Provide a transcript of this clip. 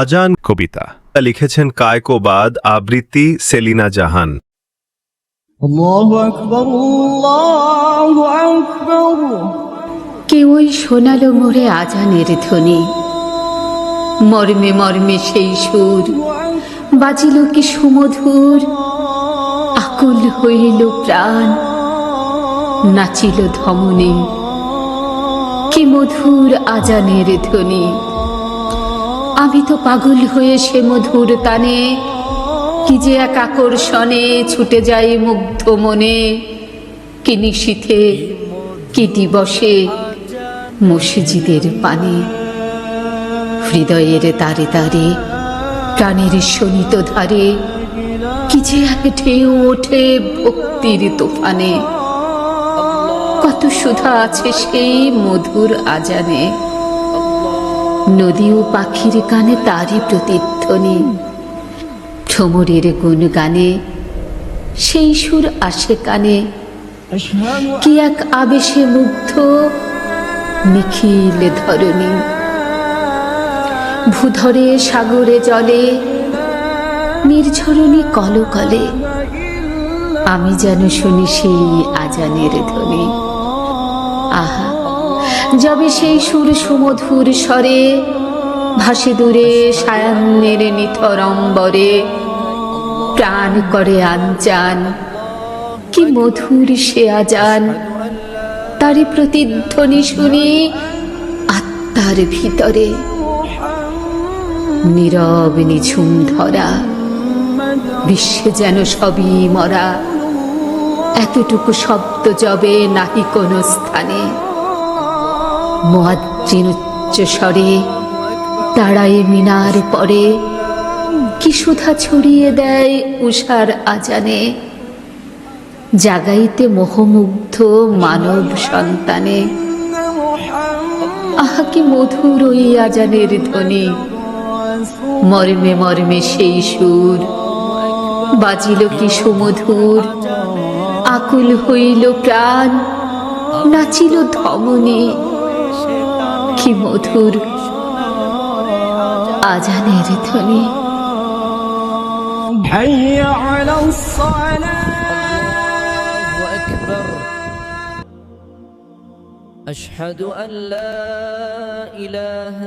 আজান কবিতা লিখেছেন কায়কোবাদ, আবৃত্তি সেলিনা জাহান। আল্লাহু আকবার, আল্লাহু আকবার। কেউই শোনালো মোরে আজানের ধ্বনি, মর্মে মর্মে সেই সুর বাজিল কি সুমধুর। আকুল হইল প্রাণ, নাচিল ধমনী, কি মধুর আজানের ধ্বনি। আমি তো পাগল হয়ে সে মধুর তানে, কি যে এক আকর্ষণে ছুটে যাই মুগ্ধ মনে। কি নিশীথে কি দিবসে মসজিদের পানে, হৃদয়ের তারে তারে প্রাণের শোণিত ধারে, কি যে এক ঢেউ ওঠে ভক্তির তুফানে। কত সুধা আছে সেই মধুর আজানে, নদী ও পাখির কানে তারই প্রতিধ্বনি। ভ্রমরের গুণগানে সেই সুর আসে কানে, কি এক আবেশে মুগ্ধ নিখিল ধরণী। ভূধরে সাগরে জলে নির্ঝরণী কলকলে, আমি যেন শুনি সেই আজানের ধ্বনি। আহা, যবে সেই সুর সুমধুর স্বরে ভাসে দূরে সায়াহ্নের নিথর অম্বরে, প্রাণ করে আনজান কি মধুর সে আজান। তারই প্রতিধ্বনি শুনি আত্মার ভিতরে, নীরব নিঝুম ধরা বিশ্বে যেন সবই মরা। এতটুকু শব্দ যবে নাহি কোনো স্থানে, মুয়াজ্জিন উচ্চ স্বরে দাঁড়ায় মিনার পরে, কি সুধা ছড়িয়ে দেয় উষার আজানে। জাগাইতে মোহমুগ্ধ মানব সন্তানে, আহা কি মধুর ওই আজানের ধ্বনি। মর্মে মর্মে সেই সুর বাজিল কি সুমধুর। আকুল হইল প্রাণ, নাচিল ধমনী, কি মধুর আজানের ধ্বনি। হাইয়া আলাস সালাহ। أشهد أن لا إله